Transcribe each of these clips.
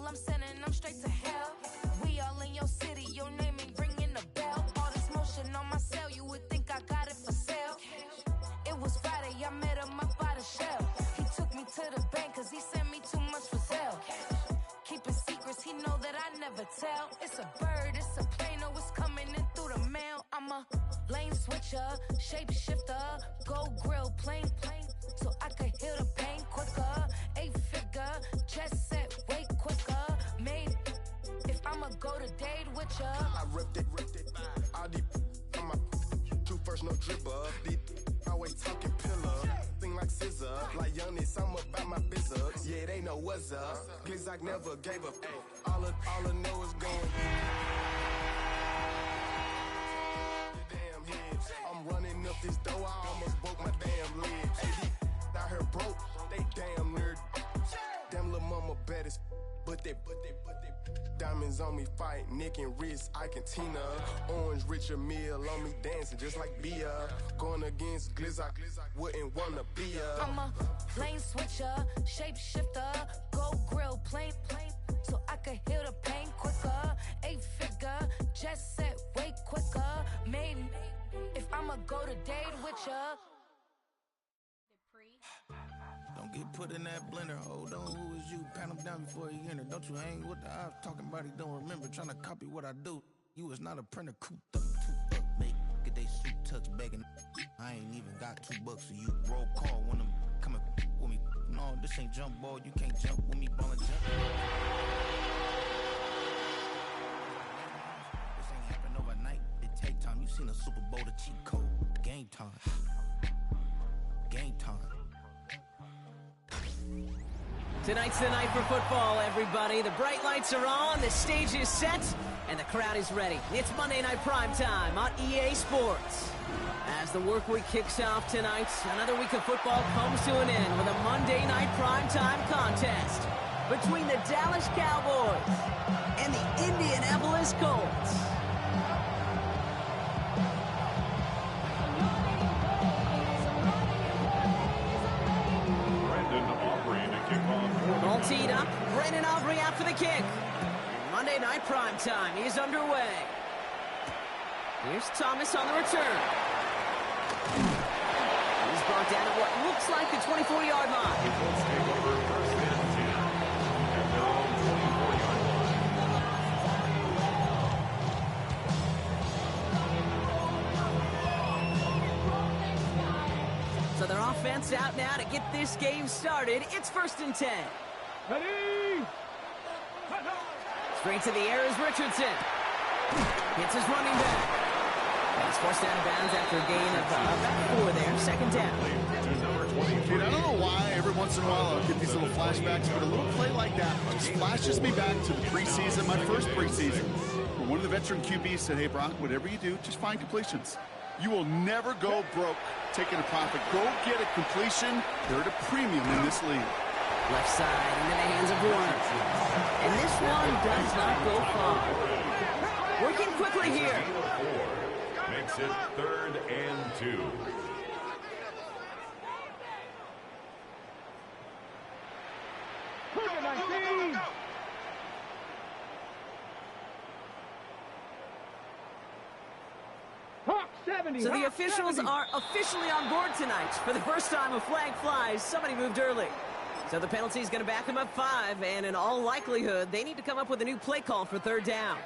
hell, I'm sending them straight to hell. We all in your city, your name ain't ringing the bell. All this motion on my cell, you would think I got it for sale. It was Friday, I met him up by the shell. He took me to the bank, cause he sent me too much for sale. Keeping secrets, he know that I never tell. It's a bird, it's a plane, oh, it's coming in through the mail. I'm a lane switcher, shapeshifter, gold grill, plane, so I could heal the pain quicker. 8-figure, chest set way quicker. Made, if I'ma go to date with ya. I ripped it, all these on my two first, no dribble. These always talking pillar, thing like scissor. Like youngest, I'm about my business. Yeah, they know what's up. Glizzock never gave up. All I know is going. Damn head, I'm running up this door. I almost broke my damn leg. Hey, out here broke, they damn near. Damn little mama bad as. But they diamonds on me fight, neck and wrist, I can Tina. Orange Richard Mill on me dancing just like Bia. Going against Glizzock, wouldn't wanna be ya. I'm a lane switcher, shapeshifter, gold grill, plane, so I could heal the pain quicker. 8-figure, just set way quicker. Made, if I'ma go to date with ya. Don't get put in that blender. Hold on, who is you? Pat him down before he enter. Don't you hang with the ops talking about he don't remember. Trying to copy what I do. You is not a printer. Cooped up, too up, make get they suit tucks begging. I ain't even got $2, so you roll call when I'm coming with me. No, this ain't jump ball. You can't jump with me, ballin' jump. This ain't happen overnight. It take time. You seen a Super Bowl, the cheat code. Game time. Game time. Tonight's the night for football, everybody. The bright lights are on, the stage is set, and the crowd is ready. It's Monday Night Primetime on EA Sports. As the work week kicks off tonight, another week of football comes to an end with a Monday Night Primetime contest between the Dallas Cowboys and the Indianapolis Colts. All teed up, Brandon Aubrey out for the kick. Monday Night Primetime is underway. Here's Thomas on the return. He's brought down at what looks like the 24-yard line. Let's take over first and 10 at their own 24-yard line. So their offense out now to get this game started. It's first and 10. Ready? Straight to the air is Richardson. Hits his running back. He's forced out of bounds after a gain of about 4 there. Second down. Dude, I don't know why every once in a while I'll get these little flashbacks, but a little play like that just flashes me back to the preseason, my first preseason. Where one of the veteran QBs said, hey, Brock, whatever you do, just find completions. You will never go broke taking a profit. Go get a completion. They're at a premium in this league. Left side into the hands of Warner. And this one does not go far. Working quickly here. Makes it 3rd and 2. So the officials are officially on board tonight. For the first time a flag flies, somebody moved early. So the penalty is going to back them up 5, and in all likelihood, they need to come up with a new play call for 3rd down.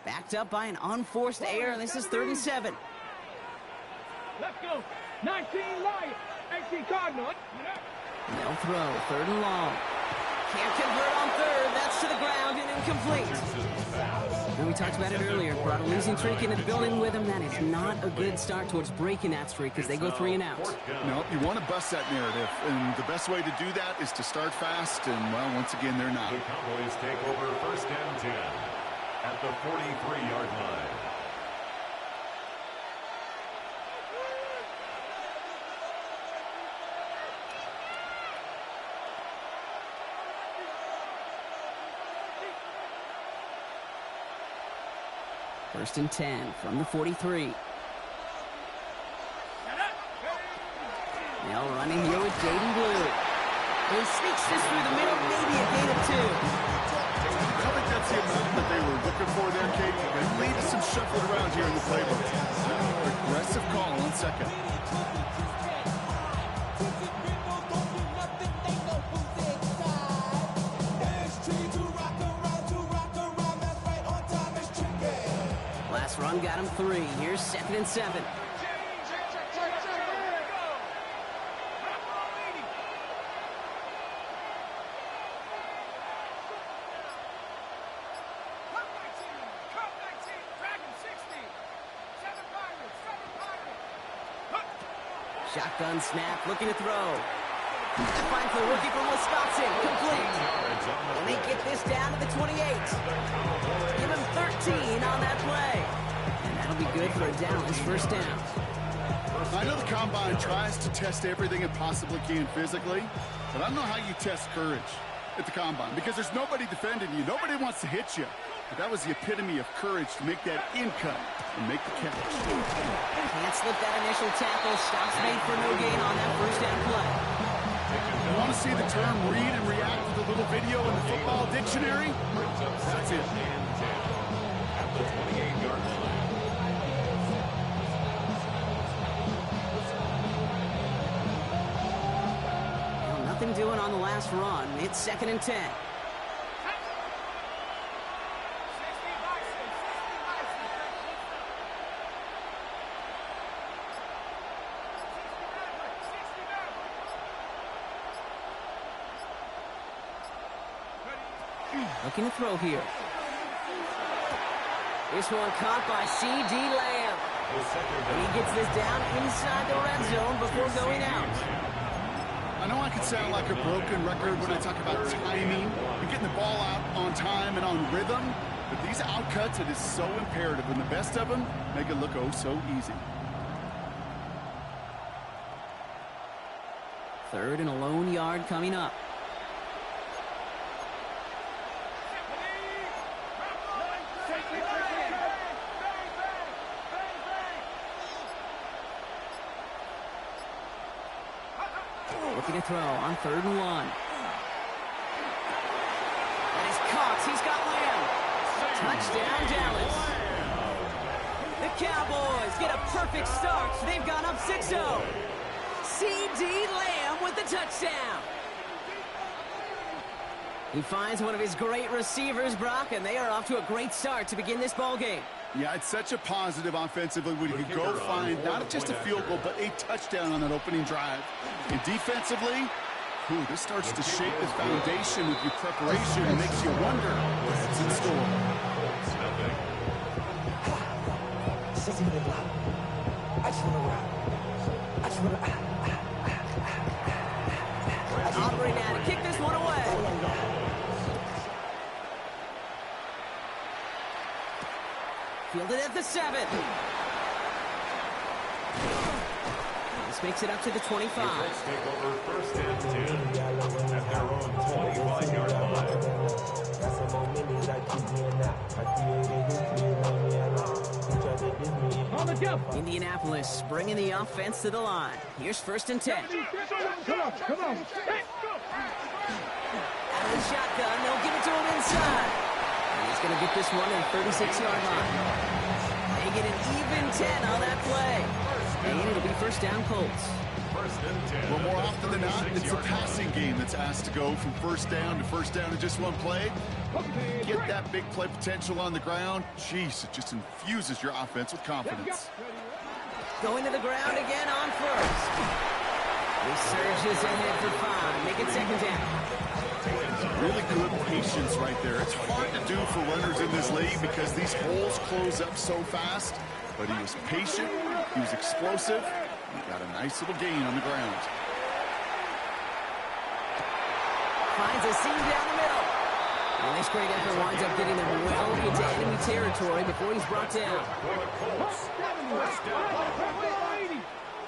Backed up by an unforced error, and this is 3rd and 7. Let's go. 19 Lions. 18 Cardinals. No throw, 3rd and long. Can't convert on 3rd. That's to the ground and incomplete. And we talked about it earlier. Brought a losing streak into the building with him. That is not a good start towards breaking that streak as they go 3 and out. No, you want to bust that narrative. And the best way to do that is to start fast. And, well, once again, they're not. The Cowboys take over first and 10 at the 43-yard line. First and 10 from the 43. Now running here with Jaden Blue. He sneaks this through the middle, maybe a gain of 2. I don't think that's the amount that they were looking for there, Kate. They lead some shuffled around here in the playbook. Aggressive call on second. Last run got him 3. Here's 2nd and 7. Shotgun snap, looking to throw. Finds the rookie from Wisconsin, complete. And they get this down to the 28. Give him 13 on that play. And that'll be good for a Dallas first down. I know the Combine tries to test everything it possibly can physically, but I don't know how you test courage at the Combine because there's nobody defending you. Nobody wants to hit you. But that was the epitome of courage to make that in cut and make the catch. Can't slip that initial tackle. Stops made for no gain on that first down play. You want to see the term read and react with a little video in the football dictionary? That's it. At the 28-yard line. Well, nothing doing on the last run. It's 2nd and 10. Looking to throw here. This one caught by C.D. Lamb. And he gets this down inside the red zone before going out. I know I can sound like a broken record when I talk about timing and getting the ball out on time and on rhythm, but these outcuts, it is so imperative, and the best of them make it look oh so easy. 3rd and a lone yard coming up. Looking to throw on 3rd and 1. And he's caught. He's got Lamb. Touchdown, Dallas. The Cowboys get a perfect start. They've gone up 6-0. C.D. Lamb with the touchdown. He finds one of his great receivers, Brock, and they are off to a great start to begin this ball game. Yeah, it's such a positive offensively when you can go find not just a field goal, but a touchdown on that opening drive. And defensively, this starts to shape the foundation with your preparation and makes you wonder what's in store. Aubrey now to kick this one away. Fielded at the 7. This makes it up to the 25. Let's take over 1st and 10 at their own 25-yard line. Indianapolis bringing the offense to the line. Here's 1st and 10. Out of the shotgun, they'll give it to him inside. And he's going to get this one at the 36-yard line. They get an even 10 on that play. And it'll be first down Colts. Well, more often than not, it's the passing game that's asked to go from first down in just one play. Get that big play potential on the ground. Jeez, it just infuses your offense with confidence. Going to the ground again on first. He surges ahead for 5. Make it 2nd down. Really good patience right there. It's hard to do for runners in this league because these holes close up so fast. But he was patient, he was explosive, he got a nice little gain on the ground. Finds a seam down the middle. And this great effort winds up getting them well into enemy territory before he's brought down.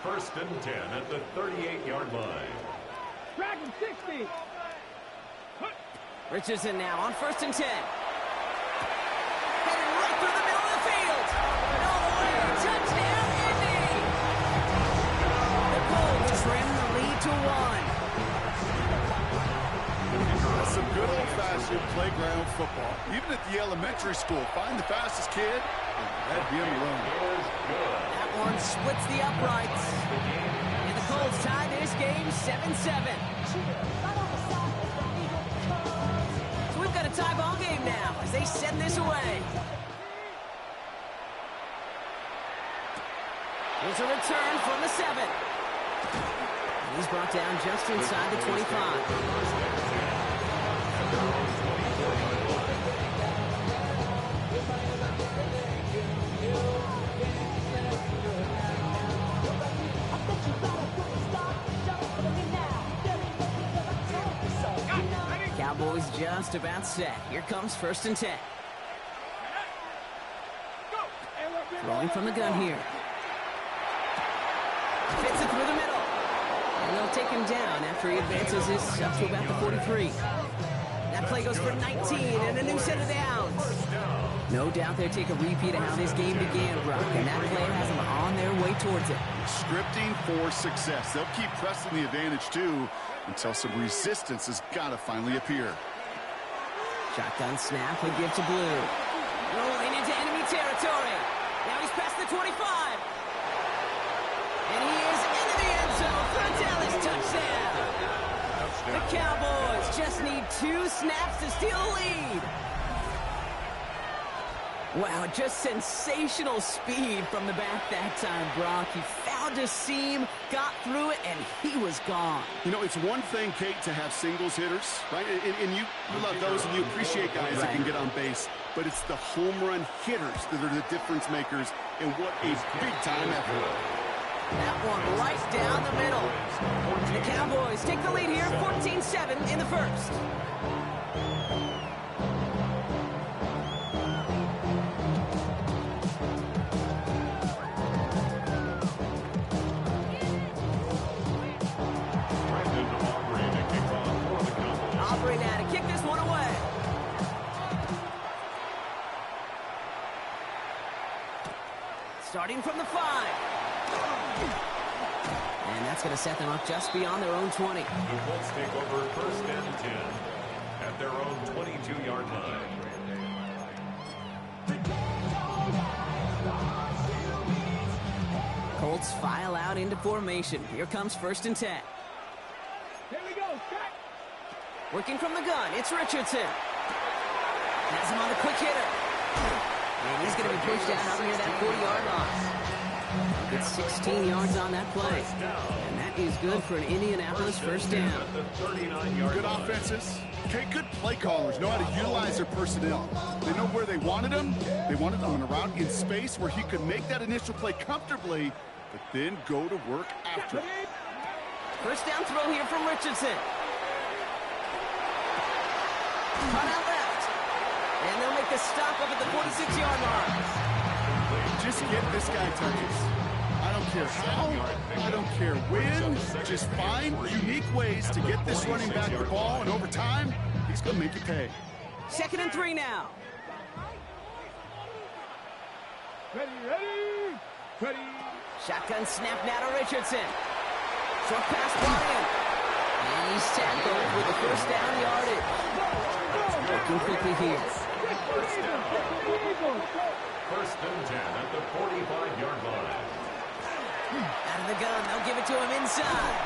First and 10 at the 38-yard line. Dragon 60. Richardson now on 1st and 10. Headed right through the middle of the field. football. Even at the elementary school, find the fastest kid and let him run. That one splits the uprights. And the Colts tie this game 7-7. So we've got a tie ball game now as they send this away. Here's a return from the 7. And he's brought down just inside the 25. Cowboys just about set. Here comes 1st and 10. Throwing from the gun here. Fits it through the middle. And they'll take him down after he advances this up to about the 43. That play goes for 19 and a new set of downs. No doubt they'll take a repeat of how this game began, Brock, and that play has them on their way towards it. Scripting for success. They'll keep pressing the advantage, too, until some resistance has got to finally appear. Shotgun snap, he'll give to Blue. Rolling into enemy territory. Now he's past the 25. And he is into the end zone for a Dallas touchdown. The Cowboys just need 2 snaps to steal the lead. Wow, just sensational speed from the back that time, Brock. He found a seam, got through it, and he was gone. You know, it's one thing, Kate, to have singles hitters, right? And you love those, and you appreciate guys that can get on base. But it's the home run hitters that are the difference makers, and what a big-time effort. That one right down the middle. And the Cowboys take the lead here, 14-7 in the first. Aubrey now to kick this one away. Starting from the 5. And that's going to set them up just beyond their own 20. The Colts take over 1st and 10 at their own 22-yard line. Colts file out into formation. Here comes 1st and 10. Here we go, set. Working from the gun, it's Richardson. Has him on the quick hitter. And he's going to be pushed out up near that 40-yard line. Gets 16 yards on that play. And that is good for an Indianapolis first down. Good offenses. Okay, good play callers know how to utilize their personnel. They know where they wanted them. They wanted them on a route in space where he could make that initial play comfortably, but then go to work after it. First down throw here from Richardson. Cut out left. And they'll make the stop up at the 46-yard line. Just get this guy touches. I don't care how, I don't care when. Just find unique ways to get this running back the ball, and over time, he's going to make you pay. 2nd and 3 now. Ready. Shotgun snap now to Richardson. Short pass Bryant. And he's tackled with the first down yardage. Looking quickly here. 1st and 10 at the 45-yard line. Out of the gun, they'll give it to him inside.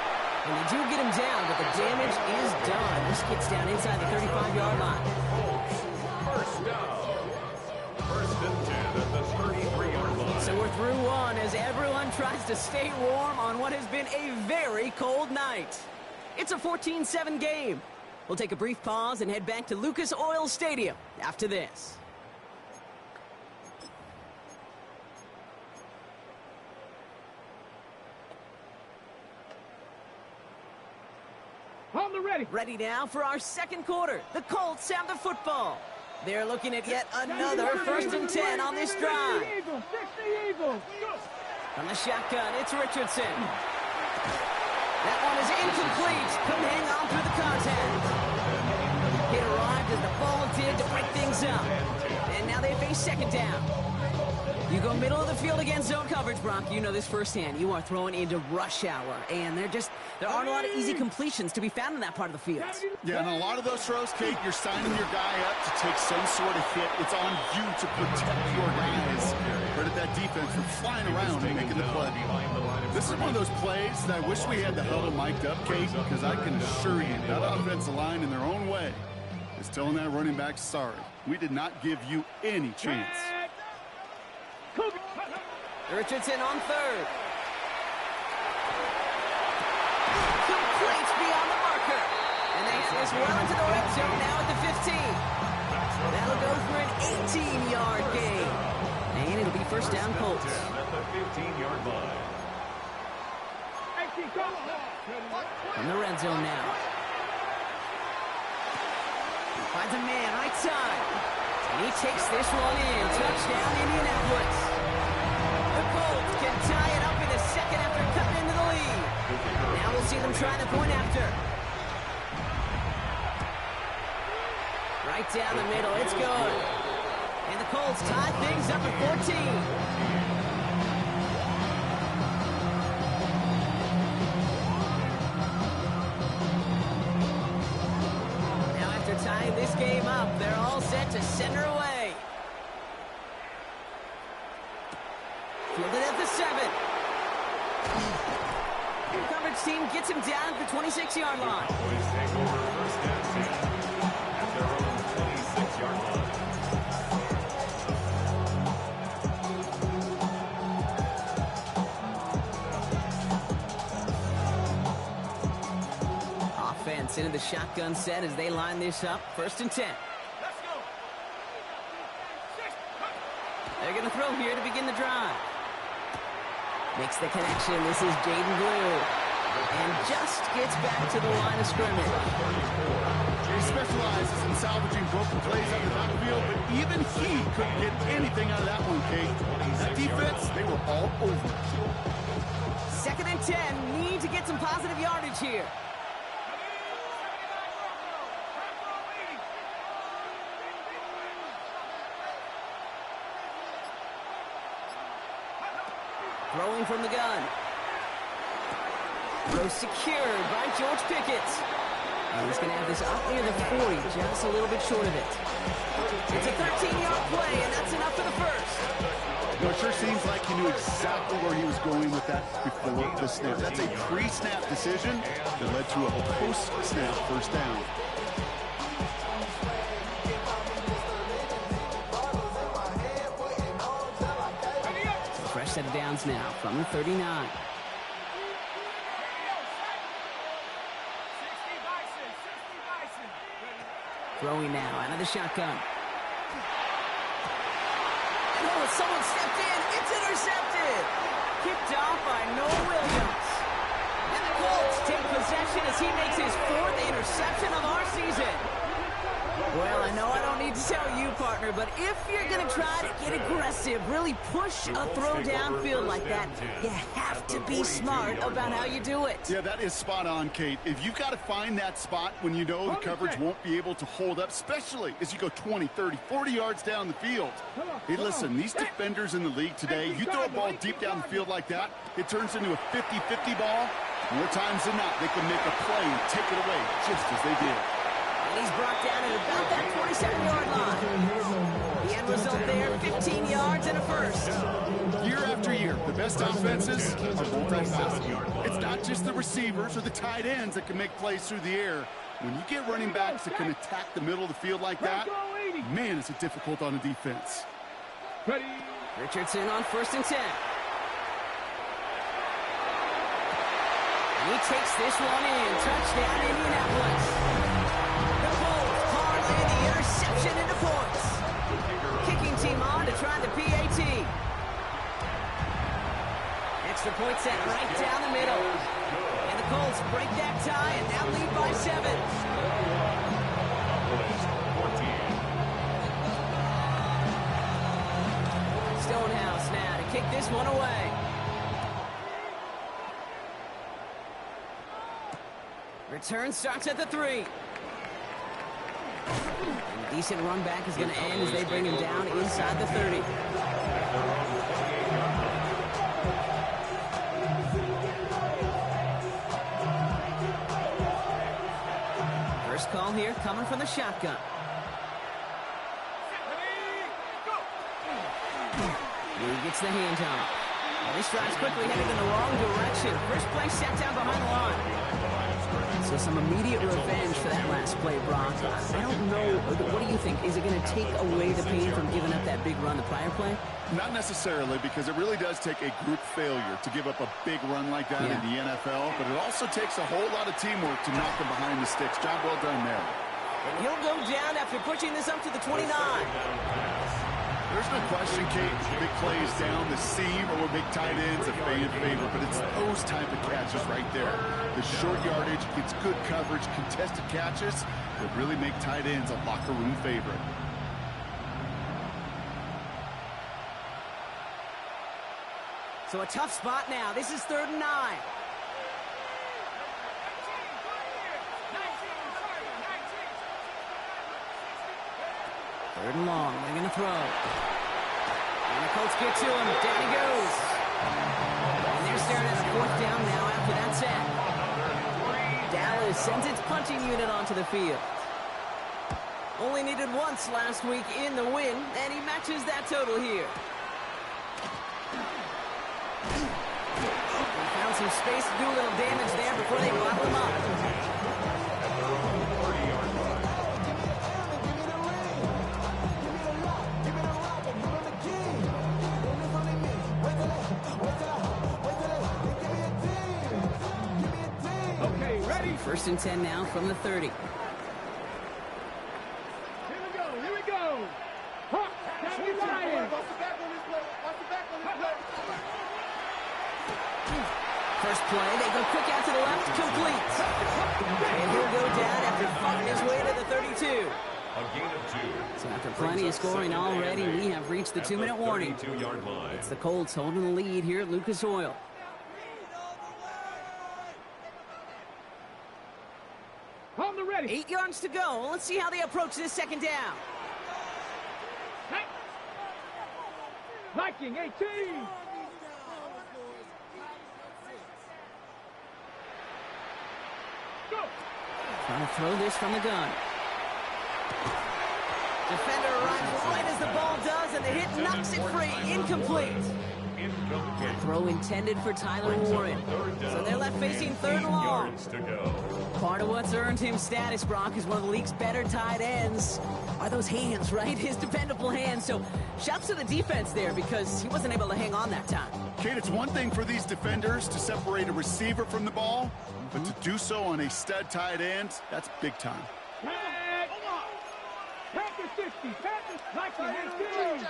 And they do get him down, but the damage is done. This gets down inside the 35-yard line. First down. 1st and 10 at the 33-yard line. So we're through one as everyone tries to stay warm on what has been a very cold night. It's a 14-7 game. We'll take a brief pause and head back to Lucas Oil Stadium after this. On the ready. Ready now for our second quarter. The Colts have the football. They're looking at yet another 1st and 10 on this drive. From the shotgun, it's Richardson. That one is incomplete. Couldn't hang on through the contact. He arrived as the ball did to break things up. And now they face 2nd down. You go middle of the field against zone coverage, Brock. You know this firsthand. You are throwing into rush hour, and there aren't a lot of easy completions to be found in that part of the field. Yeah, and a lot of those throws, Kate, you're signing your guy up to take some sort of hit. It's on you to protect your guys. Credit that defense for flying around and making the play. This is one of those plays that I wish we had the huddle mic'd up, Kate, because I can assure you that offensive line in their own way is telling that running back, sorry, we did not give you any chance. Richardson on third. Complete beyond the marker. And they have this well into the red zone now at the 15. That'll go for an 18-yard gain. And it'll be first down Colts. At the 15-yard line. From the red zone now. Finds a man right side. And he takes this one in. Touchdown Indianapolis. The Colts can tie it up in the second after cutting into the lead. Now we'll see them try the point after. Right down the middle. It's good. And the Colts tie things up at 14. Tying this game up, they're all set to send her away. Fielded at the 7. The coverage team gets him down at the 26-yard line. Cowboys take over first down at their own 26-yard line. Offense into the shotgun set as they line this up. First and 10. Let's go. They're going to throw here to begin the drive. Makes the connection. This is Jaden Blue. And just gets back to the line of scrimmage. He specializes in salvaging broken plays out of the backfield, but even he couldn't get anything out of that one, Kate. That defense, they were all over. Second and 10. Need to get some positive yardage here. Throwing from the gun. Throw secured by George Pickett. And he's going to have this up near the 40, just a little bit short of it. It's a 13-yard play, and that's enough for the first. You know, it sure seems like he knew exactly where he was going with that before the snap. That's a pre-snap decision that led to a post-snap first down. Fresh set of downs now from the 39. Throwing now out of the shotgun. Oh, someone stepped in. It's intercepted. Kicked off by Noah Williams. And the Colts take possession as he makes his 4th interception of our season. Well, I know I don't need to tell you, partner, but if you're going to try to get aggressive, really push a throw downfield like that, you have to be smart about how you do it. Yeah, that is spot on, Kate. If you've got to find that spot when you know the coverage won't be able to hold up, especially as you go 20, 30, 40 yards down the field. Hey, listen, these defenders in the league today, you throw a ball deep down the field like that, it turns into a 50-50 ball. More times than not, they can make a play and take it away just as they did. And he's brought down at about that 27-yard line. The end result there, 15 yards and a first. Year after year, the best offenses are multifaceted. It's not just the receivers or the tight ends that can make plays through the air. When you get running backs that can attack the middle of the field like that, man, is it difficult on a defense. Ready. Richardson on first and 10. And he takes this one in. Touchdown, Indianapolis. The Colts parlay the interception into points. Kicking team on to try the PAT. Extra point set right down the middle. And the Colts break that tie and now lead by 7. Stonehouse now to kick this one away. Return starts at the 3. And a decent run back is going to end as they bring him down inside the 30. First call here coming from the shotgun. Lee gets the hand off. This drive's quickly heading in the wrong direction. First play set down behind the line. So some immediate revenge for that last play, Brock. I don't know. What do you think? Is it going to take away the pain from giving up that big run the prior play? Not necessarily, because it really does take a group failure to give up a big run like that in the NFL, but it also takes a whole lot of teamwork to knock them behind the sticks. Job well done there. And he'll go down after pushing this up to the 29. There's no question, Kate, big plays down the seam or big tight ends, a fan favorite, but it's those type of catches right there. The short yardage, gets good coverage, contested catches that really make tight ends a locker room favorite. So a tough spot now. This is 3rd and 9. Third and long. They're going to throw. And the Colts get to him. Down he goes. And they're staring at a 4th down now after that set. Dallas sends its punching unit onto the field. Only needed once last week in the win, and he matches that total here. They found some space to do a little damage there before they bottle him up. First and 10 now from the 30. Here we go. Hawk, that's the Lions. First play, they go quick out to the left, complete. And he'll go down after fighting his way to the 32. A gain of 2. So after plenty of scoring already, we have reached the 2-minute warning. It's the Colts holding the lead here at Lucas Oil. On the ready. 8 yards to go. Let's see how they approach this second down. Viking 18. Go. Trying to throw this from the gun. Defender arrives right as the ball does, and the hit knocks it free. Incomplete. Throw intended for Tyler Warren. So they're left facing 3rd and long. Part of what's earned him status, Brock, is one of the league's better tight ends. Are those hands, right? His dependable hands. So shouts to the defense there because he wasn't able to hang on that time. Kate, it's one thing for these defenders to separate a receiver from the ball, but to do so on a stud tight end, that's big time. Packers 50. Packers Viking 18.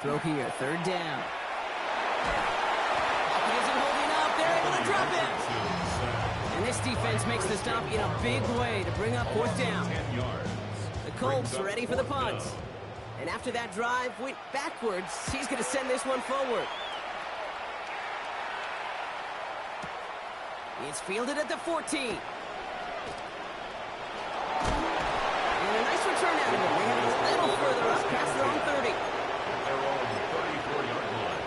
Throw here, 3rd down. He isn't holding up. They're able to drop it. And this defense makes the stop in a big way to bring up 4th down. The Colts ready for the punt. And after that drive went backwards, he's going to send this one forward. It's fielded at the 14. And a nice return out of it. They have a little further up past their own 30. They're on the 34-yard line.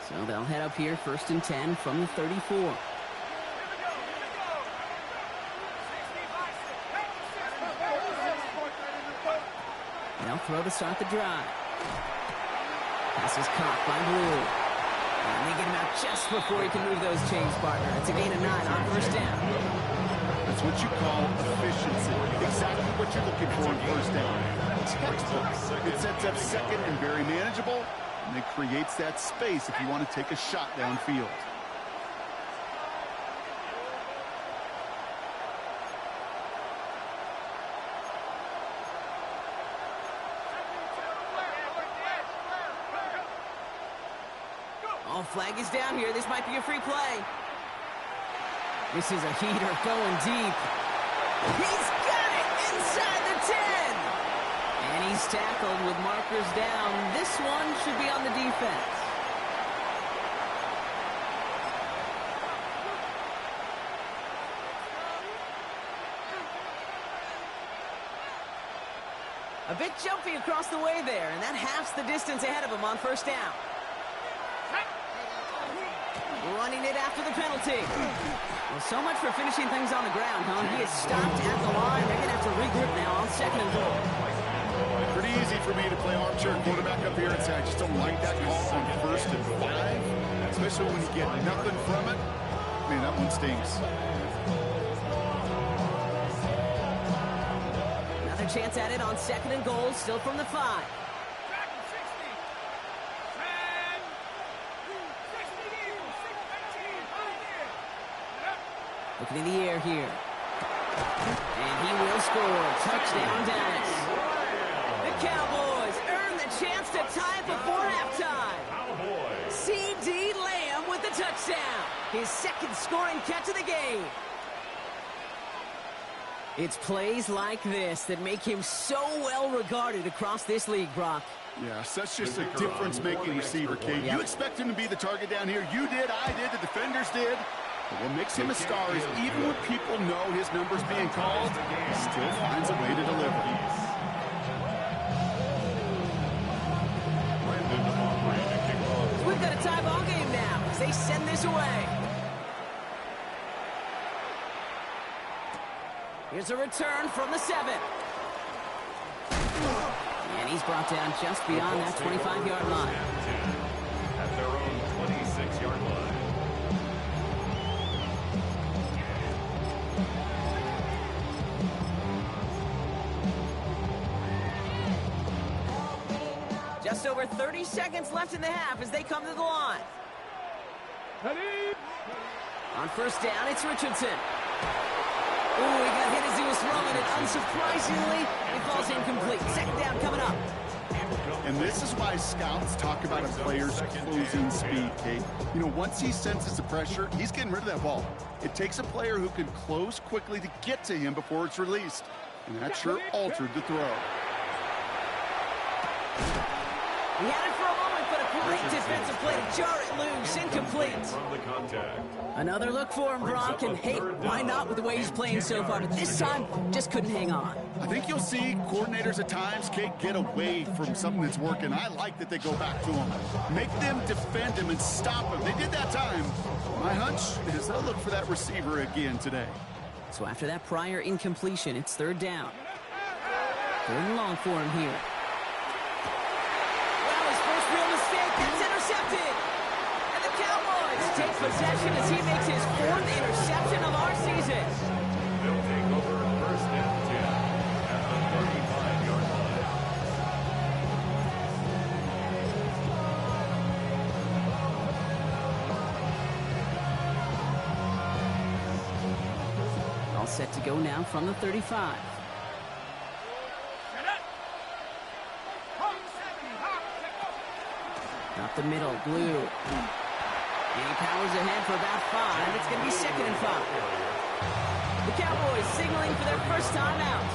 So they'll head up here, 1st and 10 from the 34. They'll throw to start the drive. Pass is caught by Blue. And they get him out just before he can move those chains, partner. It's a gain of 9 on 1st down. That's what you call efficiency. Exactly what you're looking for in 1st down. Textbook. It sets up 2nd and very manageable, and it creates that space if you want to take a shot downfield. Oh, flag is down here. This might be a free play. This is a heater going deep. He's got it inside the 10. And he's tackled with markers down. This one should be on the defense. A bit jumpy across the way there, and that halves the distance ahead of him on first down. Running it after the penalty. Well, so much for finishing things on the ground, huh? He is stopped at the line. They're going to have to regroup now on 2nd and goal. Pretty easy for me to play armchair quarterback up here and say I just don't like that call on 1st and 5, especially when you get nothing from it. Man, that one stinks. Another chance at it on 2nd and goal, still from the 5. Looking in the air here. And he will score. Touchdown, Dallas. The Cowboys earn the chance to tie it before halftime. C.D. Lamb with the touchdown. His 2nd scoring catch of the game. It's plays like this that make him so well regarded across this league, Brock. Yeah, such just a difference-making receiver, Kate. You expect him to be the target down here. You did, I did, the defenders did. But what makes him a star is even when people know his number's being called, he still finds a way to deliver. We've got a tie ball game now as they send this away. Here's a return from the 7. And he's brought down just beyond that 25-yard line. At their own 26-yard line. Just over 30 seconds left in the half as they come to the line. On first down, it's Richardson. Ooh, he got hit as he was throwing it. Unsurprisingly, it falls incomplete. 2nd down coming up. And this is why scouts talk about a player's closing speed, Kate. You know, once he senses the pressure, he's getting rid of that ball. It takes a player who can close quickly to get to him before it's released. And that sure altered the throw. He had it for a moment, but a great defensive play to jar it loose. Incomplete. From the contact. Another look for him, Brock, and hey, why not with the way he's playing so far? But this time, just couldn't hang on. I think you'll see coordinators at times, Kate, get away from something that's working. I like that they go back to him. Make them defend him and stop him. They did that time. My hunch is they'll look for that receiver again today. So after that prior incompletion, it's 3rd down. 3rd and long for him here. Takes possession as he makes his 4th interception of our season. They'll take over 1st and 10 at the 35-yard line. All set to go now from the 35. Up the middle, Blue. And he powers ahead for about 5. It's going to be 2nd and 5. The Cowboys signaling for their first time out.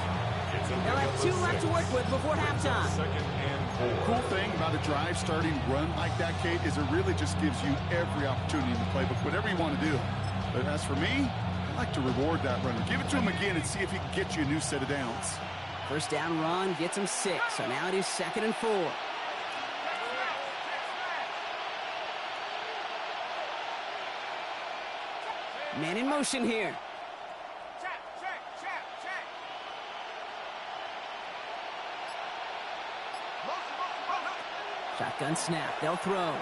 They'll have 2 left to work with before halftime. 2nd and 4. Cool thing about a drive-starting run like that, Kate, is it really just gives you every opportunity in the playbook, whatever you want to do. But as for me, I like to reward that runner. Give it to him again and see if he can get you a new set of downs. First down run gets him 6. So now it is 2nd and 4. Man in motion here. Shotgun snap. They'll throw.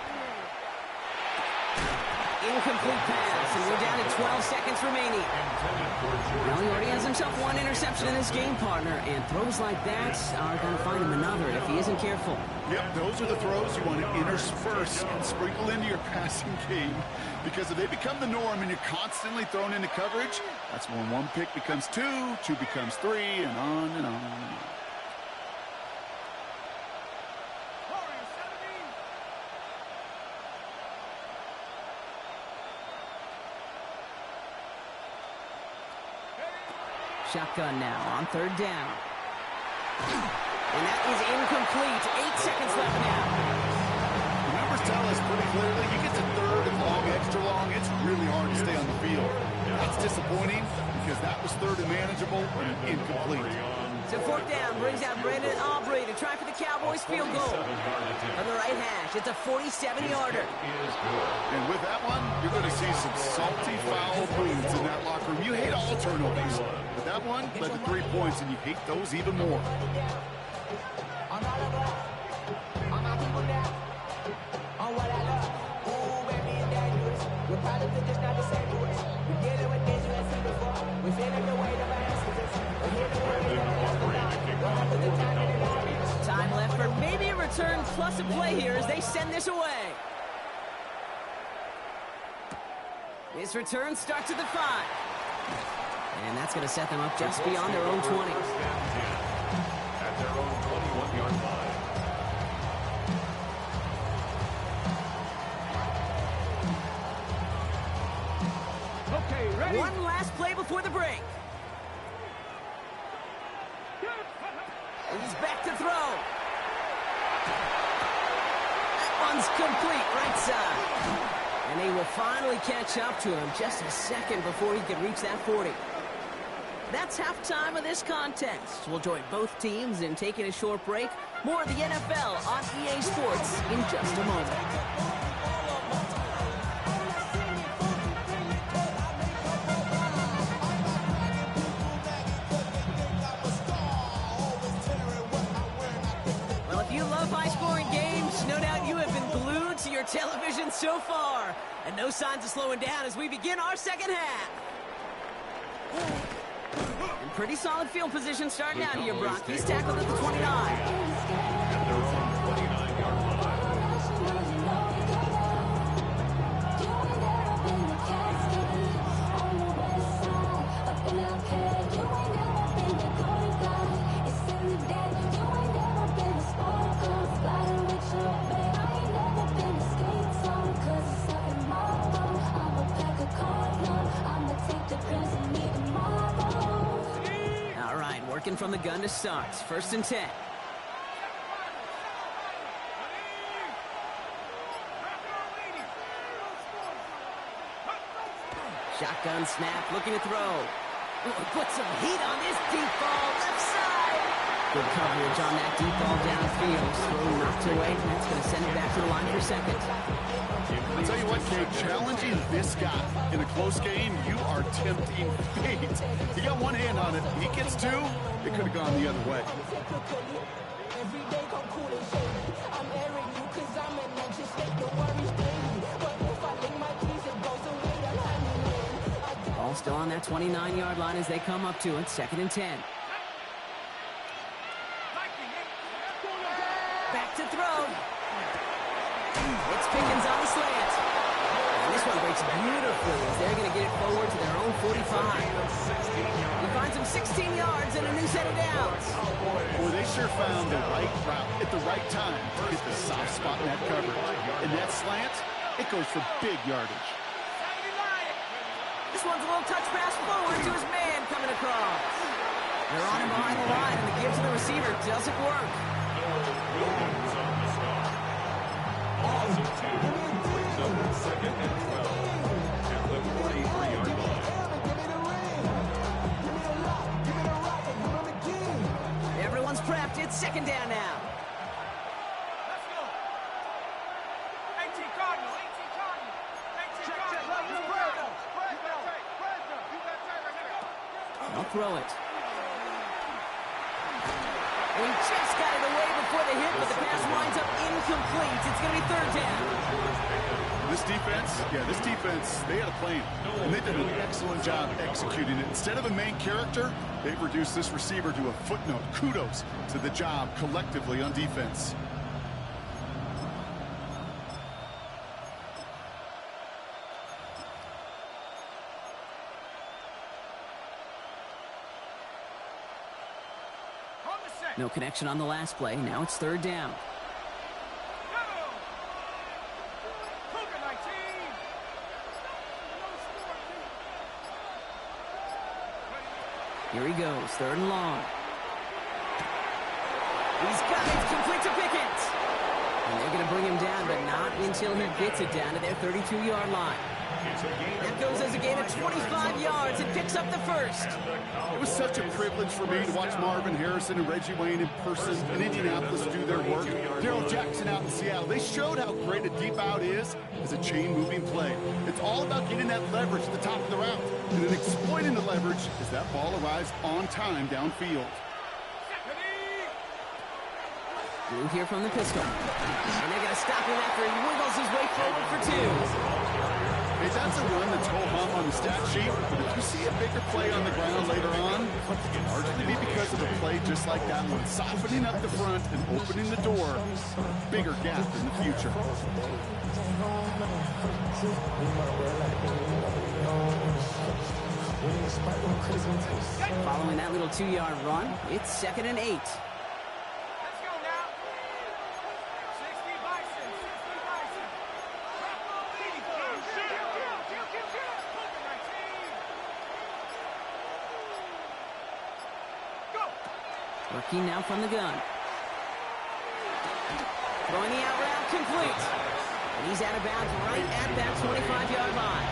Incomplete pass, and we're down to 12 seconds remaining. Well, he already has himself 1 interception in this game, partner, and throws like that are going to find him another if he isn't careful. Yep, those are the throws you want to intersperse and sprinkle into your passing game, because if they become the norm and you're constantly thrown into coverage, that's when 1 pick becomes 2, 2 becomes 3, and on and on and on. Shotgun now on 3rd down. And that is incomplete. 8 seconds left now. The numbers tell us pretty clearly, you get to 3rd and long, extra long, it's really hard to stay on the field. That's disappointing because that was 3rd and manageable and incomplete. So fourth down brings out Brandon Aubrey to try for the Cowboys field goal. From the right hash, it's a 47-yarder. And with that one, you're going to see some salty foul moves in that locker room. You hate all turnovers. But that one led to 3 points, and you hate those even more. Time left for maybe a return plus a play here as they send this away. This return starts at the 5. And that's going to set them up just beyond their own 20. At their own 21-yard line. Okay, ready? One last play before the break. He's back to throw. That one's complete, right side. And they will finally catch up to him just a second before he can reach that 40. That's halftime of this contest. We'll join both teams in taking a short break. More of the NFL on EA Sports in just a moment. High-scoring games, no doubt you have been glued to your television so far. And no signs of slowing down as we begin our second half. And pretty solid field position starting out here, Brock. He's tackled at the 29. At their own 29-yard line. Working from the gun to start. 1st and 10. Shotgun snap, looking to throw. Ooh, put some heat on this deep ball, left side. Good coverage on that deep ball downfield. Throw knocked away, and that's going to send it back to the line for second. I'll tell you what, Kate, challenging this guy in a close game, you are tempting fate. He got one hand on it. He gets two, it could have gone the other way. Ball still on that 29-yard line as they come up to it. 2nd and 10. Back to throw. It's Pickens on the slant. And this one breaks beautifully as they're going to get it forward to their own 45. He finds him 16 yards and a new set of downs. Boy, they sure found the right route at the right time to hit the soft spot in that coverage. And that slant, it goes for big yardage. This one's a little touch pass forward to his man coming across. They're on him behind the line, and the give to the receiver doesn't work. Brings up 2nd and 12 at the 43-yard line. Everyone's prepped. It's 2nd down now. Let's go. 18 Cardinal. I'll throw it. And he just got it away before the hit, but the pass winds up incomplete. It's going to be 3rd down. This defense, they had a plan, and they did an excellent job executing it. Instead of a main character, they've reduced this receiver to a footnote. Kudos to the job collectively on defense. No connection on the last play. Now it's 3rd down. Here he goes, 3rd and long. He's got it, complete to Pickens. And They're going to bring him down, but not until he gets it down to their 32-yard line. That goes as a gain of 25 yards and picks up the first. It was such a privilege for me to watch Marvin Harrison and Reggie Wayne in person in Indianapolis do their work. Daryl Jackson out in Seattle. They showed how great a deep out is as a chain-moving play. It's all about getting that leverage at the top of the route and then exploiting the leverage as that ball arrives on time downfield. Blue here from the pistol. And they're going to stop him after he wiggles his way forward for 2. Hey, that's a run that's ho-hum on the stat sheet, but if you see a bigger play on the ground later on, it can largely be because of a play just like that one, softening up the front and opening the door for a bigger gap in the future. Following that little 2-yard run, it's 2nd and 8. Working now from the gun. Throwing the out route complete. And he's out of bounds right at that 25-yard line.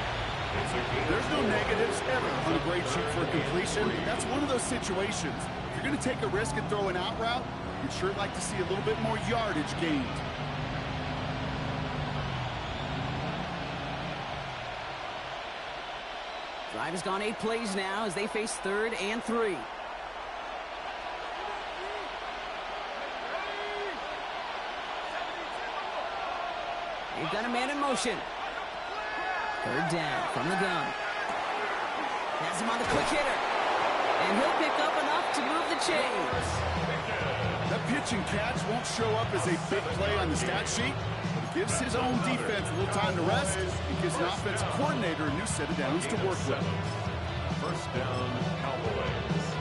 There's no negatives ever on a grade sheet for a completion. That's one of those situations. If you're going to take a risk and throw an out route, you'd sure like to see a little bit more yardage gained. Drive has gone 8 plays now as they face 3rd and 3. They've got a man in motion. 3rd down from the gun. Has him on the quick hitter. And he'll pick up enough to move the chains. That pitch and catch won't show up as a big play on the stat sheet, but it gives his own defense a little time to rest and gives an offensive coordinator a new set of downs to work with. 1st down, Cowboys.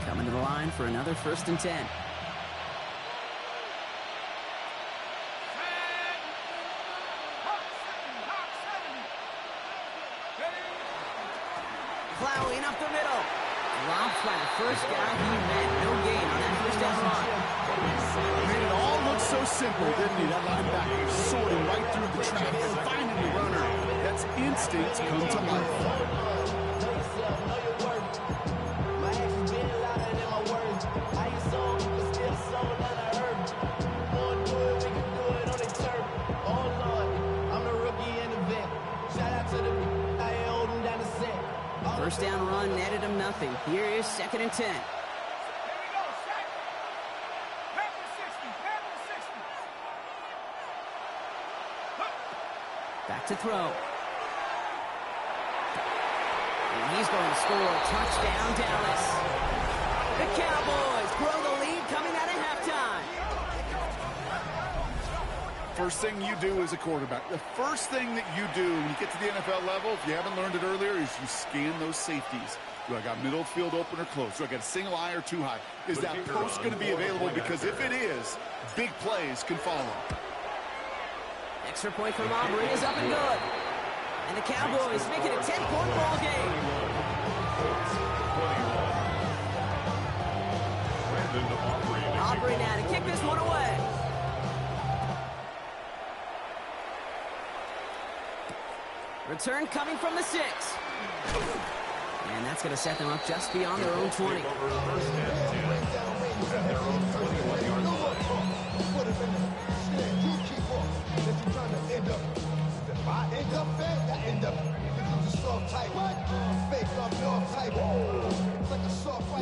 Coming to the line for another 1st and 10. Plowing up the middle. Robbed by the first guy he met. No gain on that 1st down run. Made it all look so simple, didn't he? That linebacker sorting right through the traffic and finding the runner. That's instincts come to life. First down run netted him nothing. Here is 2nd and 10. Back to throw. And he's going to score. Touchdown, Dallas. The Cowboys grow the lead coming out of halftime. First thing you do as a quarterback, the first thing that you do when you get to the NFL level, if you haven't learned it earlier, is you scan those safeties. Do I got middle field open or close? Do I got a single eye or two high? Is that post going to be available? Because if it is, big plays can follow. Extra point from Aubrey is up and good. And the Cowboys make it a 10-point ball game. Aubrey now to kick this one away. Return coming from the 6. And that's going to set them up just beyond their own 20.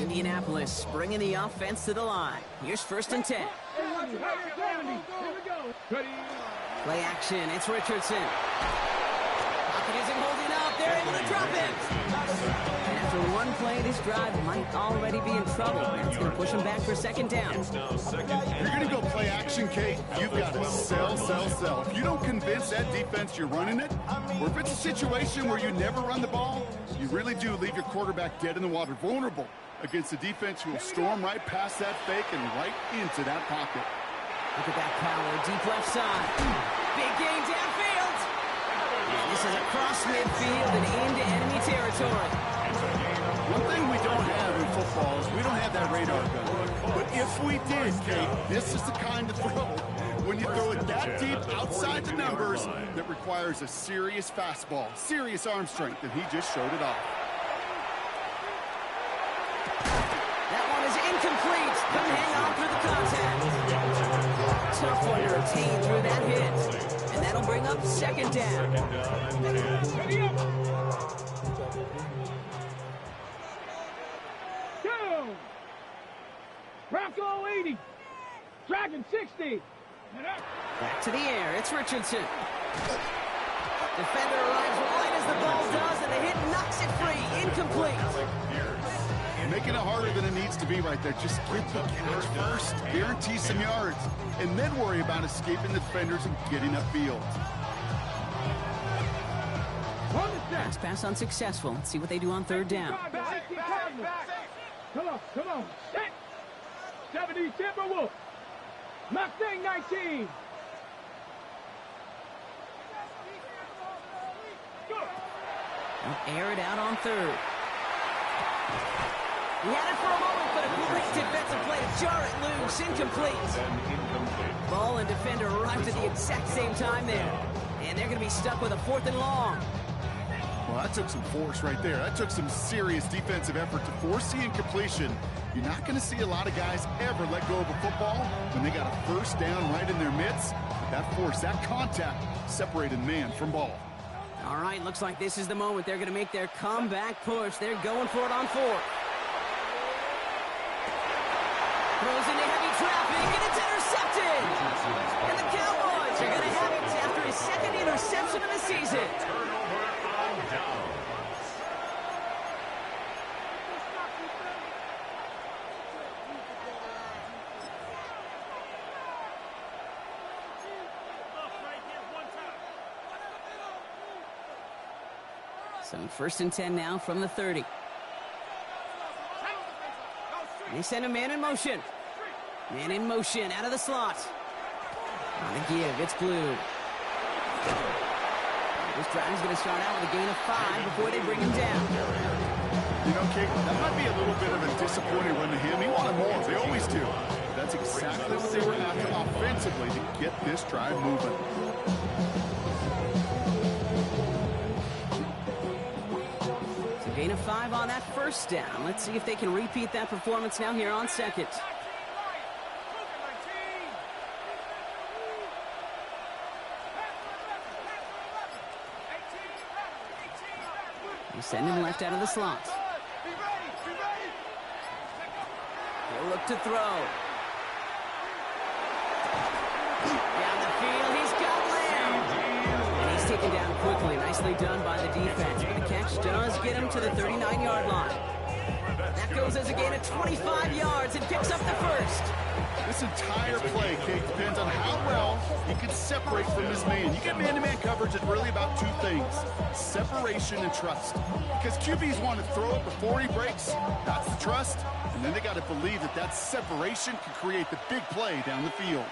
Indianapolis bringing the offense to the line. Here's 1st and 10. Play action. It's Richardson. Isn't holding up. They're able to drop it. And after one play, this drive might already be in trouble. That's going to push him back for 2nd down. If you're going to go play action, Kate, you've got to sell, sell, sell. If you don't convince that defense you're running it, or if it's a situation where you never run the ball, you really do leave your quarterback dead in the water, vulnerable against a defense who will storm right past that fake and right into that pocket. Look at that power. Deep left side. Big gain downfield. And this passes across midfield and into enemy territory. One thing we don't have in football is we don't have that radar gun. But if we did, Kate, this is the kind of throw, when you throw it that deep outside the numbers, that requires a serious fastball, serious arm strength, and he just showed it off. That one is incomplete. Couldn't hang on through the contact. Tough one to retain through that hit. And that'll bring up second down. Down. Bronco 80. Dragon 60. Back to the air. It's Richardson. Defender arrives right as the ball does, and the hit knocks it free. Incomplete. Making it harder than it needs to be right there. Just get the catch first. Guarantee some yards. And then worry about escaping the defenders and getting upfield. Last pass unsuccessful. Let's see what they do on third down. Come on. Set. 70 Timberwolves. Mustang 19. They'll air it out on third. He had it for a moment, but a great defensive play to jar it loose. Incomplete. Ball and defender arrived at the exact same time there. And they're going to be stuck with a 4th and long. Well, that took some force right there. That took some serious defensive effort to force the incompletion. You're not going to see a lot of guys ever let go of a football when they got a first down right in their midst. But that force, that contact, separated man from ball. All right, looks like this is the moment they're going to make their comeback push. They're going for it on 4th. Throws into heavy traffic, and it's intercepted! And the Cowboys are going to have it after his 2nd interception of the season. Turnover on downs. So 1st and 10 now from the 30. They send a man in motion. Man in motion out of the slot. On the give, it's Blue. This drive is going to start out with a gain of 5 before they bring him down. You know, Kate, that might be a little bit of a disappointing run to him. He wanted more. They always do. That's exactly what they were after offensively to get this drive moving. Gain of 5 on that first down. Let's see if they can repeat that performance now here on 2nd. They send him left out of the slot. He'll look to throw. Down the field, he's got Lamb. And he's taken down quickly. Nicely done by the defense. But the catch does get him to the 39-yard line. That goes as a gain of 25 yards and picks up the first. This entire play, Kate, depends on how well he can separate from his man. You get man-to-man coverage, it's really about 2 things: separation and trust. Because QBs want to throw it before he breaks. That's the trust. And then they got to believe that that separation can create the big play down the field.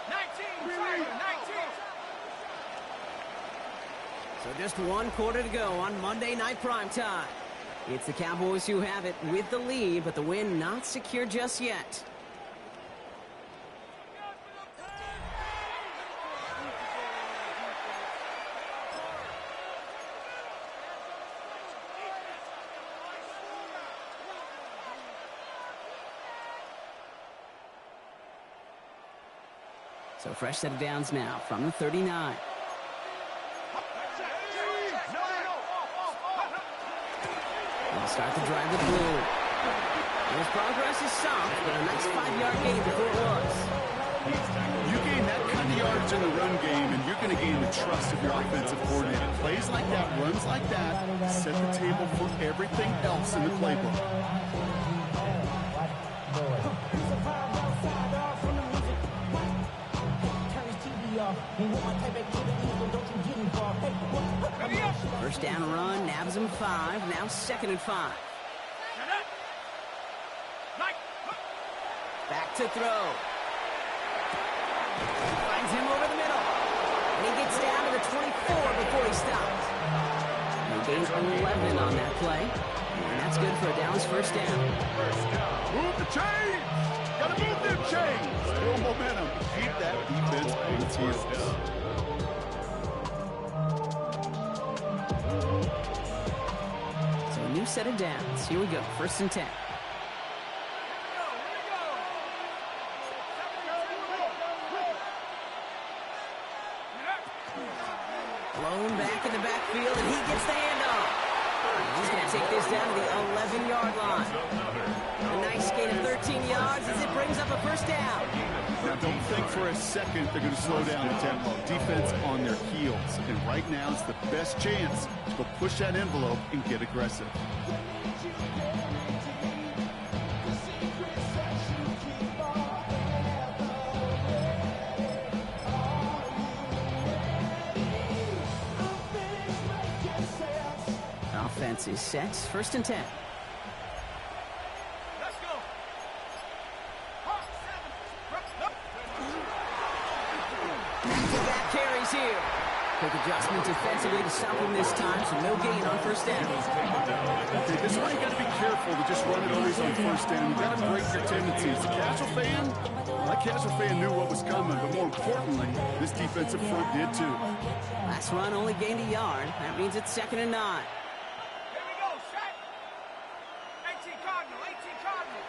19. So just 1 quarter to go on Monday Night Primetime. It's the Cowboys who have it with the lead, but the win not secure just yet. So fresh set of downs now from the 39. They'll start the drive with Blue. His progress is soft, but a nice 5-yard gain before it was. You gain that kind of yards in the run game, and you're going to gain the trust of your offensive coordinator. Plays like that, runs like that, set the table for everything else in the playbook. First down run, nabs him 5, now 2nd and 5. Back to throw. Finds him over the middle. And he gets down to the 24 before he stops. He gains 11 on that play. And that's good for a Dallas first down. Move the chains! Gotta move them chains! Still momentum. Keep that defense on its heels. So a new set of downs. Here we go. 1st and 10. Blown back in the backfield, and he gets the handoff. He's going to take this down to the 11-yard line. A nice gain of 13 yards as it brings up a first down. Now, don't think for a second they're going to slow down the tempo. Defense on their heels. And right now, it's the best chance to go push that envelope and get aggressive. Offense is set. 1st and 10. Let's go. Back carries here. Quick adjustment defensively to stop him this time, so no gain on 1st down. Okay, this is why you got to be careful to just run it always on 1st down. You got to break your tendencies. The casual fan, that casual fan knew what was coming, but more importantly, this defensive front did too. Last run only gained a yard. That means it's 2nd and 9. Here we go, set. 18 Cardinal, 18 Cardinal.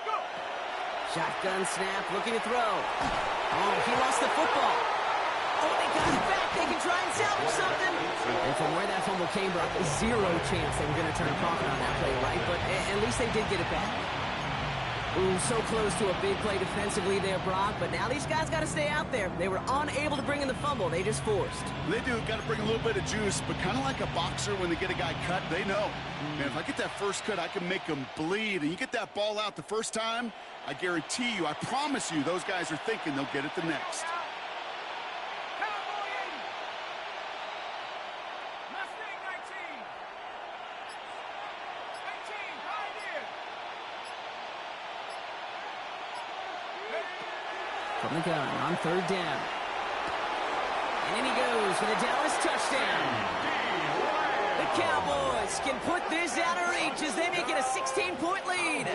Go. Shotgun snap, looking to throw. Oh, he lost the football. Oh, they got it back. They can try and salvage something. And from where that fumble came, Brock, zero chance they were going to turn a profit on that play, right? But at least they did get it back. Ooh, so close to a big play defensively there, Brock. But now these guys got to stay out there. They were unable to bring in the fumble. They just forced. They do. Got to bring a little bit of juice, but kind of like a boxer when they get a guy cut, they know. Man, if I get that first cut, I can make them bleed. And you get that ball out the first time, I guarantee you, I promise you, those guys are thinking they'll get it the next. Cowboy 80. Mustang 19. 18, Pioneer. From the gun on 3rd down. And in he goes for the Dallas touchdown. The Cowboys can put this out of reach as they make it a 16-point lead.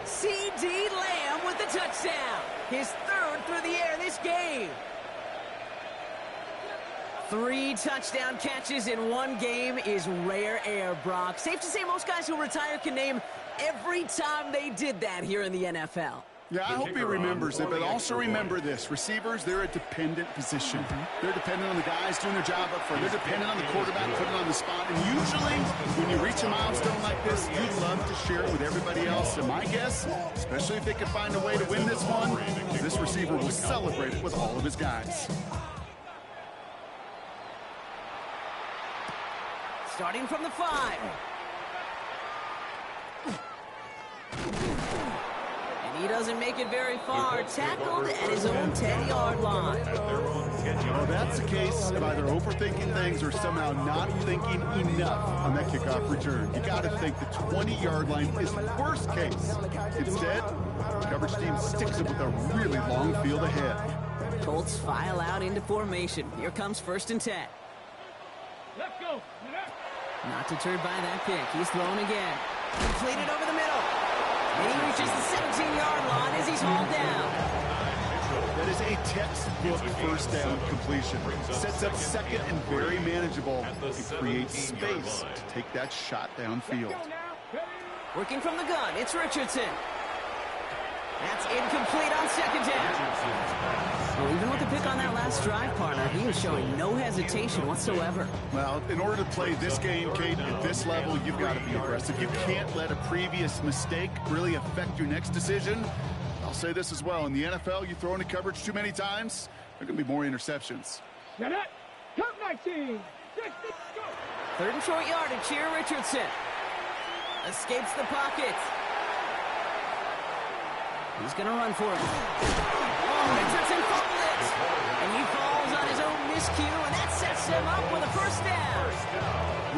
C.D. Lamb with the touchdown. His 3rd through the air this game. 3 touchdown catches in one game is rare air, Brock. Safe to say most guys who retire can name every time they did that here in the NFL. Yeah, I hope he remembers it, but also remember this. Receivers, they're a dependent position. They're dependent on the guys doing their job up front. They're dependent on the quarterback putting on the spot. And usually, when you reach a milestone like this, you'd love to share it with everybody else. And my guess, especially if they can find a way to win this one, this receiver will celebrate it with all of his guys. Starting from the 5. He doesn't make it very far. Tackled at his own 10-yard line. Well, that's the case of either overthinking things or somehow not thinking enough on that kickoff return. You got to think the 20-yard line is worst case. Instead, the coverage team sticks it with a really long field ahead. Colts file out into formation. Here comes 1st and 10. Let's go. Not deterred by that pick. He's thrown again. Completed over the middle. And he reaches the 17-yard line as he's hauled down. That is a textbook first down completion. Sets up 2nd and very manageable. It creates space to take that shot downfield. Working from the gun, it's Richardson. That's incomplete on 2nd down. Well, even with the pick on that last drive, partner, he was showing no hesitation whatsoever. Well, in order to play this game, Kate, at this level, you've got to be aggressive. You can't let a previous mistake really affect your next decision. I'll say this as well. In the NFL, you throw into coverage too many times, there are going to be more interceptions. Now that, count 19. 60, go. 3rd and short yardage here, Richardson. Escapes the pocket. He's going to run for it. Oh, Richardson fumbled it. And he falls on his own knee. miscue, and that sets him up with a first down.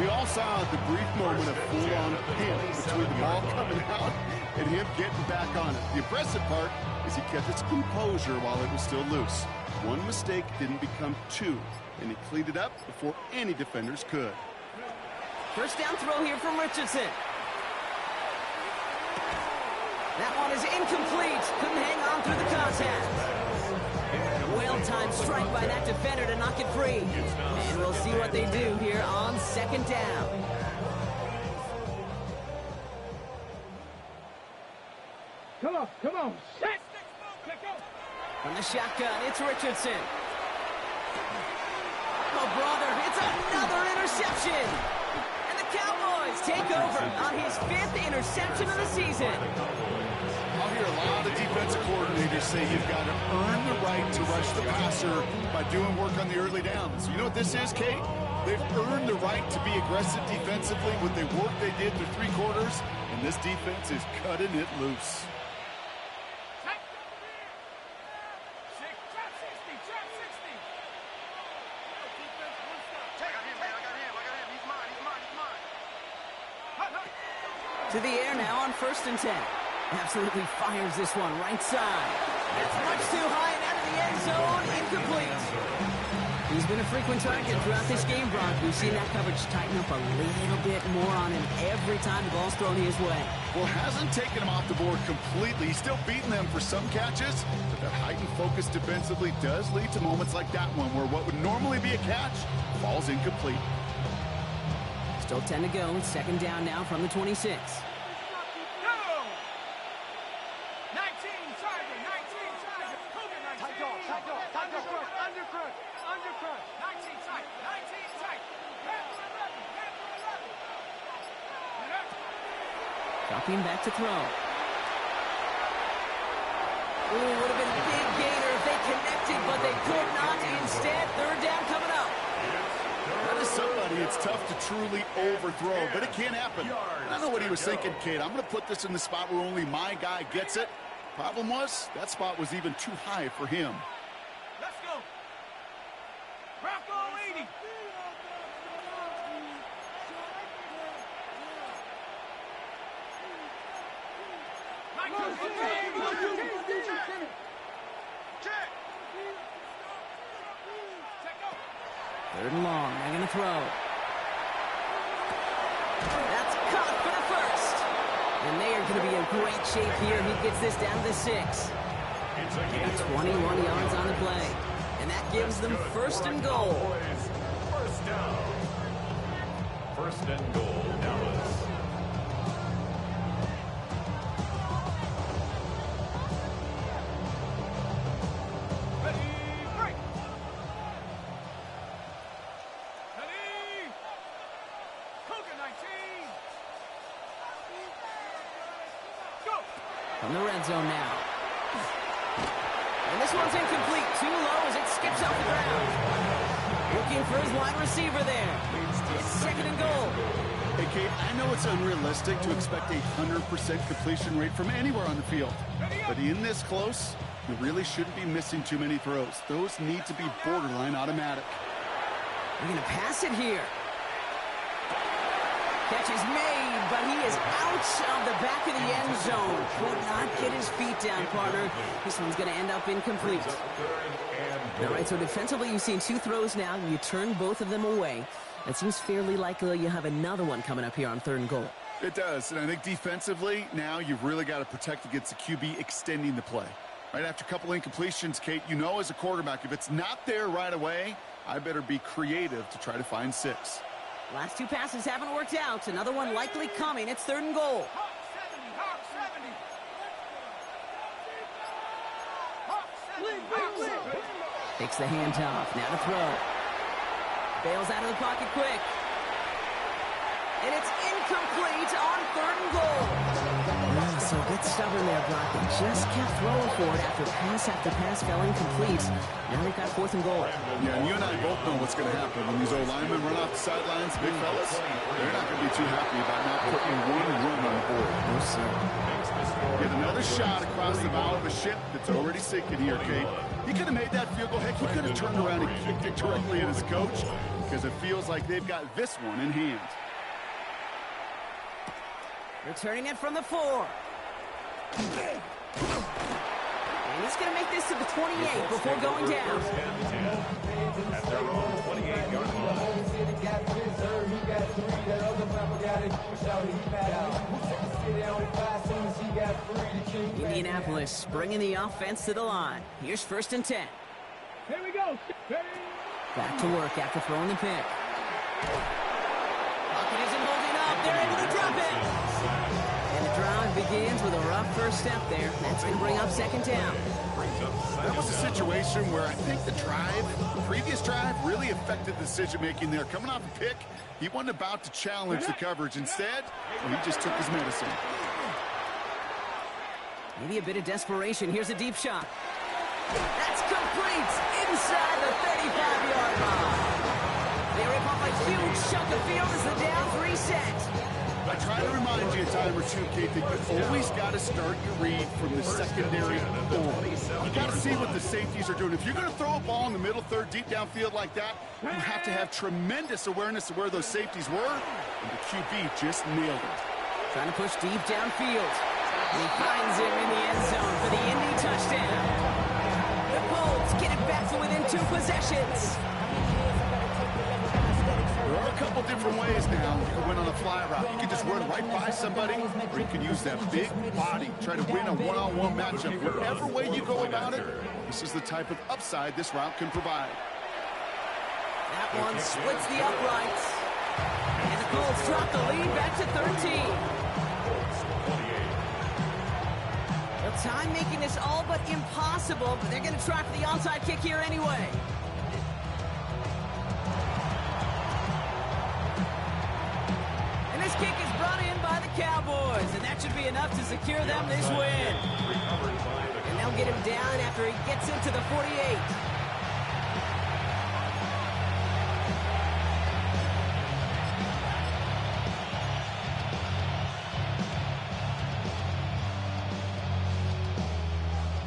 We all saw the brief moment of full-on panic between the ball coming out and him getting back on it. The impressive part is he kept his composure while it was still loose. One mistake didn't become two, and he cleaned it up before any defenders could. First down throw here from Richardson. That one is incomplete. Couldn't hang on through the contact. Well-timed strike by that defender to knock it free. And we'll see what they do here on second down. Come on. Set. From the shotgun, it's Richardson. Oh, brother, it's another interception. And the Cowboys take over on his 5th interception of the season. I'll hear a lot of defensive coordinators say you've got to earn the right to rush the passer by doing work on the early downs. You know what this is, Kate? They've earned the right to be aggressive defensively with the work they did through 3 quarters, and this defense is cutting it loose. To the air now on 1st and 10. Absolutely fires this one right side. That's much too high and out of the end zone. Incomplete. He's been a frequent target throughout this game, Brock. We've seen that coverage tighten up a little bit more on him every time the ball's thrown his way. Well, hasn't taken him off the board completely. He's still beating them for some catches, but that heightened focus defensively does lead to moments like that one where what would normally be a catch falls incomplete. Still 10 to go. Second down now from the 26. Dropping back to throw. Ooh, would have been a big gainer if they connected, but they could not. Instead, 3rd down coming up. That is somebody it's tough to truly overthrow, but it can happen. I don't know what he was thinking, Kate. I'm going to put this in the spot where only my guy gets it. Problem was, that spot was even too high for him. Let's go. Rocco 80. Third and long. They're going to throw. That's caught for the first. And they are going to be in great shape here. He gets this down to 6. They got 21 yards on the play. And that gives them 1st and goal. First down. 1st and goal, Dallas. From the red zone now. And this one's incomplete. Too low as it skips off the ground. Looking for his wide receiver there. It's 2nd and goal. Hey, Kate, I know it's unrealistic to expect a 100% completion rate from anywhere on the field. But in this close, you really shouldn't be missing too many throws. Those need to be borderline automatic. They're going to pass it here. Catch is made, but he is out of the back of the end zone. Could not get his feet down, partner. This one's going to end up incomplete. All right, so defensively, you've seen 2 throws now. You turn both of them away. It seems fairly likely you have another one coming up here on 3rd and goal. It does, and I think defensively, now you've really got to protect against the QB extending the play. Right after a couple incompletions, Kate, you know as a quarterback, if it's not there right away, I better be creative to try to find 6. Last 2 passes haven't worked out. Another one likely coming. It's 3rd and goal. Hawk 70. Hawk 70. Takes the handoff. Now to throw. Bails out of the pocket quick. And it's incomplete on 3rd and goal. Yeah, so a bit stubborn there, Brock. They just kept throwing for it after pass fell incomplete. Now they've got 4th and goal. Yeah, and you and I both know what's going to happen. When these O-linemen run off the sidelines, big fellas, they're not going to be too happy about not putting 1 run on the board. No, sir. Get another shot across the bow of a ship that's already sinking here, Kate. He could have made that field goal. Heck, he could have turned around and kicked it directly at his coach because it feels like they've got this one in hand. Returning it from the 4. And he's going to make this to the 28 before going down. At their own 28-yard line. Indianapolis bringing the offense to the line. Here's 1st and 10. Here we go. Back to work after throwing the pick. Pocket isn't holding up. They're able to drop it. And the drive begins with a rough first step there. That's going to bring up 2nd down. That was a situation where I think the previous drive, really affected the decision-making there. Coming off a pick, he wasn't about to challenge the coverage. Instead, he just took his medicine. Maybe a bit of desperation. Here's a deep shot. That's complete inside the 35-yard line. They rip off a huge chunk of field as the downs reset. I try to remind you a time or two, Kate, that you always got to start your read from the secondary forward. You got to see what the safeties are doing. If you're going to throw a ball in the middle third, deep downfield like that, you have to have tremendous awareness of where those safeties were, and the QB just nailed it. Trying to push deep downfield. And he finds him in the end zone for the Indy touchdown. The Colts get it back to within 2 possessions. There are a couple different ways now. You can win on a fly route. You can just run right by somebody, or you can use that big body, try to win a one-on-one matchup. Whatever way you go about it, this is the type of upside this route can provide. That one splits the uprights. And the Colts drop the lead back to 13. The time making this all but impossible, but they're going to try for the onside kick here anyway. And this kick is brought in by the Cowboys, and that should be enough to secure them this win. And they'll get him down after he gets into the 48.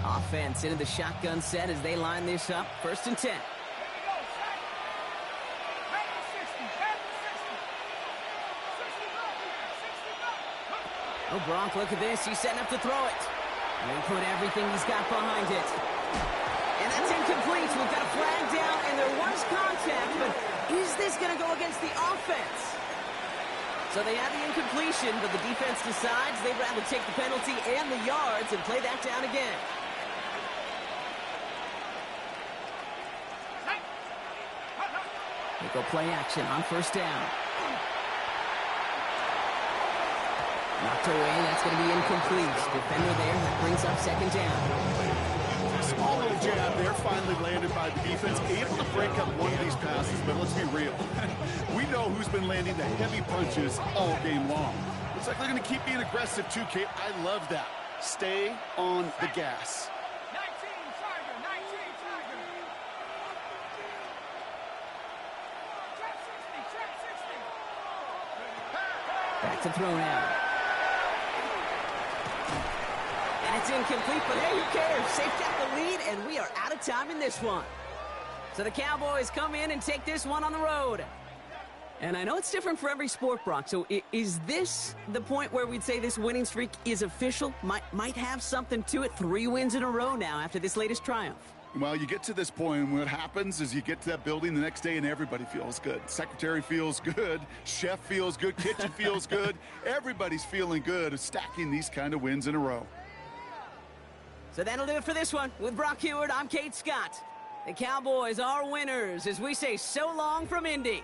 Offense into the shotgun set as they line this up. 1st and 10. Oh, Gronk, look at this. He's setting up to throw it. And he put everything he's got behind it. And that's incomplete. We've got a flag down, and there was contact, but is this going to go against the offense? So they have the incompletion, but the defense decides they'd rather take the penalty and the yards and play that down again. They go play action on 1st down. Knocked away, that's going to be incomplete. Defender there, that brings up 2nd down. Small little jab there, finally landed by the defense. Able to break up one of these passes, but let's be real. We know who's been landing the heavy punches all game long. Looks like they're going to keep being aggressive too, Kate. I love that. Stay on the gas. 19 Tiger, 19 Tiger. Trap 60, trap 60. Back to throw now. And it's incomplete, but hey, who cares? Safe got the lead, and we are out of time in this one. So the Cowboys come in and take this one on the road. And I know it's different for every sport, Brock. So is this the point where we'd say this winning streak is official? Might have something to it. 3 wins in a row now after this latest triumph. Well, you get to this point, and what happens is you get to that building the next day, and everybody feels good. Secretary feels good. Chef feels good. Kitchen feels good. Everybody's feeling good of stacking these kind of wins in a row. So that'll do it for this one. With Brock Heward, I'm Kate Scott. The Cowboys are winners as we say so long from Indy.